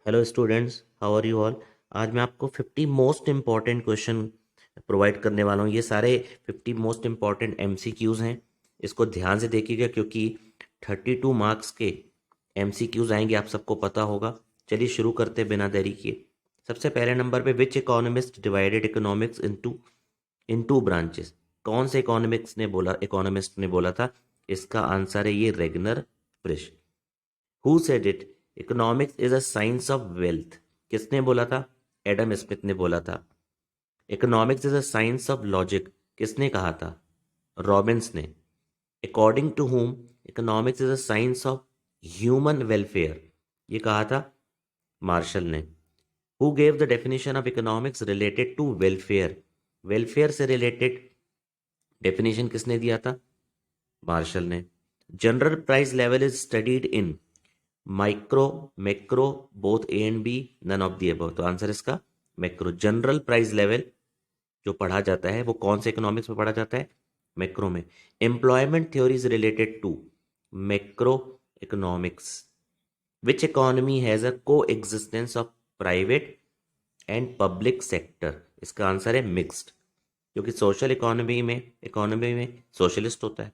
Hello students, how are you all. आज मैं आपको 50 मोस्ट इम्पॉर्टेंट क्वेश्चन प्रोवाइड करने वाला हूँ। ये सारे 50 मोस्ट इम्पॉर्टेंट एमसीक्यूज हैं। इसको ध्यान से देखिएगा क्योंकि 32 मार्क्स के एमसीक्यूज आएंगे, आप सबको पता होगा। चलिए शुरू करते हैं बिना देरी किए। सबसे पहले नंबर पे, विच इकोनॉमिस्ट डिवाइडेड इकोनॉमिक्स इन टू ब्रांचेस। कौन से इकोनॉमिस्ट ने बोला था? इसका आंसर है ये Ragnar Frisch. Who said it? Economics is a science of wealth. किसने बोला था? एडम स्मिथ ने बोला था। Economics is a science of logic. किसने कहा था? रॉबिन्स ने। According to whom economics is a science of human welfare. ये कहा था मार्शल ने। Who gave the definition of economics related to welfare? Welfare से रिलेटेड डेफिनेशन किसने दिया था? मार्शल ने। General price level is studied in micro, macro, both A and B, none of the above. तो आंसर इसका macro. General price level जो पढ़ा जाता है वो कौन से इकोनॉमिक्स में पढ़ा जाता है? मैक्रो में। Employment theory is related to macroeconomics. Which economy has a coexistence of private and public sector? इसका आंसर है मिक्स्ड, क्योंकि सोशल इकोनॉमी में सोशलिस्ट होता है,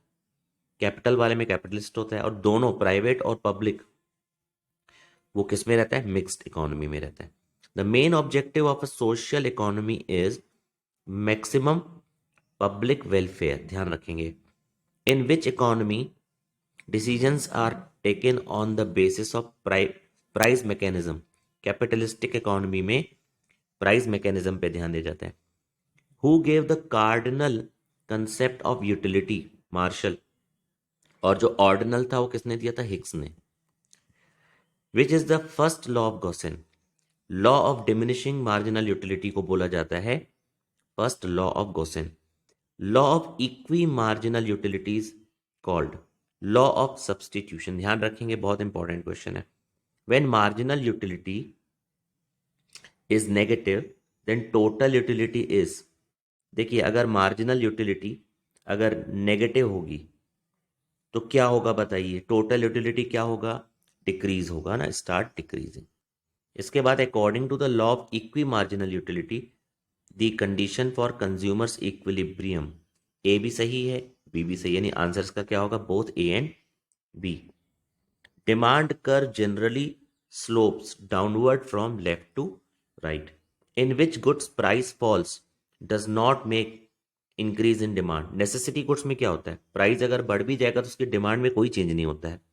कैपिटल वाले में कैपिटलिस्ट होता है, और दोनों प्राइवेट और पब्लिक वो किस में रहता है? मिक्स्ड इकोनॉमी में रहता है। The main objective of a social economy is maximum public welfare. ध्यान रखेंगे। In which economy decisions are taken on the basis of price mechanism? Capitalistic economy में प्राइस मैकेनिज्म पे ध्यान दिया जाता है। Who gave the cardinal concept of utility? Marshall. और जो ऑर्डिनल था वो किसने दिया था? हिक्स ने। Which is the first law of Gossen? Law of diminishing marginal utility को बोला जाता है first law of Gossen. Law of equi marginal utilities called law of substitution. ध्यान रखेंगे, बहुत इंपॉर्टेंट क्वेश्चन है। When marginal utility is negative then total utility is. देखिए, अगर मार्जिनल यूटिलिटी अगर नेगेटिव होगी तो क्या होगा बताइए? टोटल यूटिलिटी क्या होगा? डिक्रीज होगा ना, स्टार्ट डिक्रीजिंग। इसके बाद according to the law of equi marginal utility the condition for consumer's equilibrium. A भी सही है, बी भी सही है, यानी आंसर का क्या होगा? Both A and B. Demand curve generally slopes downward from left to right. In which goods price falls does not make increase in demand? Necessity goods में क्या होता है? प्राइस अगर बढ़ भी जाएगा तो उसकी डिमांड में कोई चेंज नहीं होता है।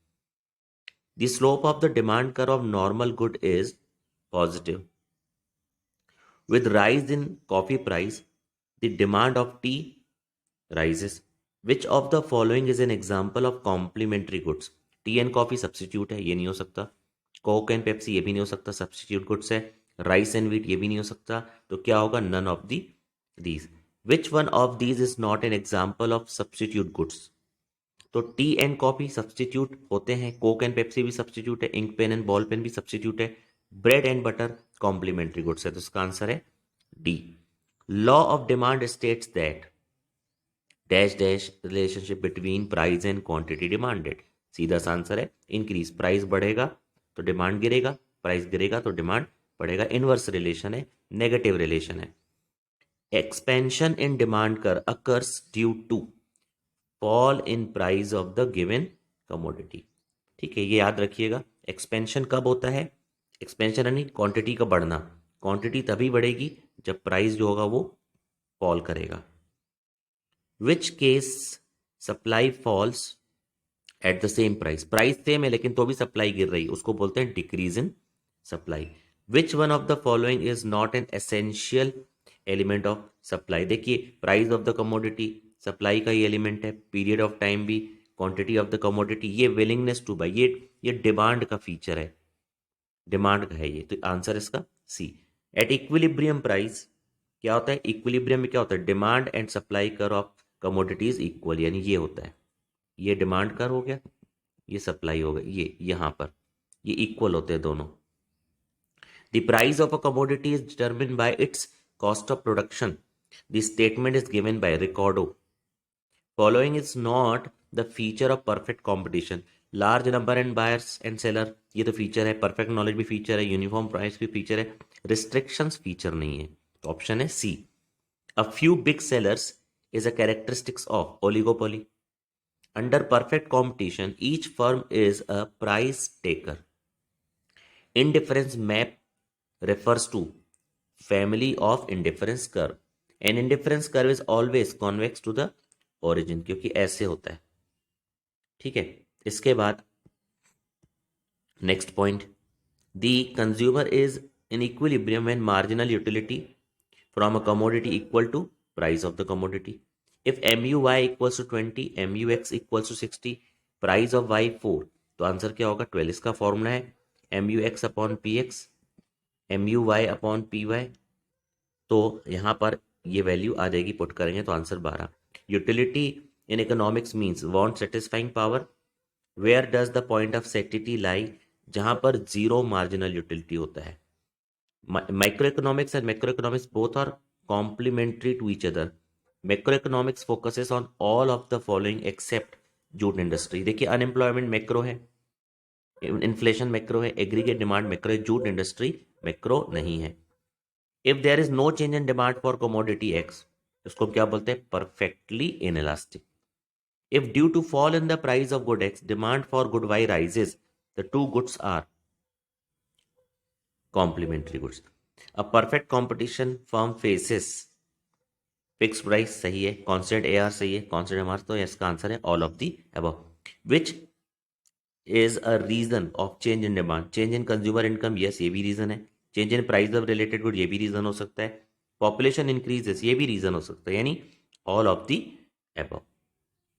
The slope of the demand curve of normal good is positive. With rise in coffee price, the demand of tea rises. Which of the following is an example of complementary goods? T and coffee substitute है, ये नहीं हो सकता। Coke and Pepsi ये भी नहीं हो सकता, सब्सिट्यूट गुड्स है। राइस एंड व्हीट ये भी नहीं हो सकता। तो क्या होगा? None of the these. Which one of these is not an example of substitute goods? तो टी एंड कॉफी सब्सटीट्यूट होते हैं, कोक एंड पेप्सी भी सब्सटीट्यूट है, ink pen and ball pen भी सब्सटीट्यूट है, bread and butter complementary goods है। तो इसका आंसर है D. Law of demand states that dash dash relationship between price and quantity demanded. सीधा सा आंसर है इंक्रीज। प्राइस बढ़ेगा तो डिमांड गिरेगा, प्राइस गिरेगा तो डिमांड बढ़ेगा। इनवर्स रिलेशन है, नेगेटिव रिलेशन है। एक्सपेंशन इन डिमांड कर occurs due to fall in price of the given commodity. ठीक है, ये याद रखिएगा। एक्सपेंशन कब होता है? एक्सपेंशन यानी क्वांटिटी का बढ़ना। क्वांटिटी तभी बढ़ेगी जब प्राइस जो होगा वो फॉल करेगा। Which case supply falls at the same price? Price same है लेकिन तो भी सप्लाई गिर रही है, उसको बोलते हैं decrease in supply. Which one of the following is not an essential element of supply? देखिए, price of the commodity supply का ही एलिमेंट है, पीरियड ऑफ टाइम भी, क्वांटिटी ऑफ द कमोडिटी ये विलिंगनेस टू बाई, ये demand का feature है, demand का है ये। तो आंसर इसका सी। एट इक्विलिब्रियम प्राइस क्या होता है? इक्विलिब्रियम में क्या होता है? डिमांड एंड सप्लाई कर ऑफ कमोडिटीज इक्वल, यानी ये होता है, ये डिमांड कर हो गया, ये सप्लाई हो गया, ये यहां पर ये इक्वल होते हैं दोनों। The price of a commodity is determine by its cost of production. The statement is given by Ricardo. Following is not the feature of perfect competition. Large number and buyers and seller, ये तो feature है। Perfect knowledge भी feature है, uniform price भी feature है, restrictions feature नहीं है। तो ऑप्शन है C, a few big sellers is a characteristics of oligopoly. Under perfect competition each firm is a price taker. Indifference map refers to family of indifference curve. An indifference curve is always convex to the origin, क्योंकि ऐसे होता है। ठीक है, इसके बाद next point, the consumer is in equilibrium when marginal utility from a commodity equal to price of the commodity. If MUY equals to 20, MUX equals to 60, price of Y 4, तो answer क्या होगा? 12। इसका फॉर्मूला है MUX upon PX, MUY upon PY। तो यहाँ पर ये value आ जाएगी, पुट करेंगे तो answer 12। Utility in economics means want satisfying power. Where does the point of satiety lie? जहां पर जीरो मार्जिनल यूटिलिटी होता है। Microeconomics and macroeconomics both are complementary to each other. Macroeconomics focuses on all of the following except jute industry. देखिए, unemployment macro है, inflation macro है, aggregate demand macro है, jute industry macro नहीं है। If there is no change in demand for commodity X, इसको क्या बोलते हैं? Perfectly inelastic. If due to fall in the price of good X demand for good Y rises, the two goods are complementary goods. A perfect competition firm faces fix price, सही है। Constant AR सही है, constant MR, तो इसका answer है all of the above. Which is a reason of change in demand? Change in consumer income, yes, ये भी reason है। Change in price of related good, ये भी रीजन हो सकता है। पॉपुलेशन इंक्रीजेस, ये भी रीजन हो सकता है, यानी ऑल ऑफ दी अबव।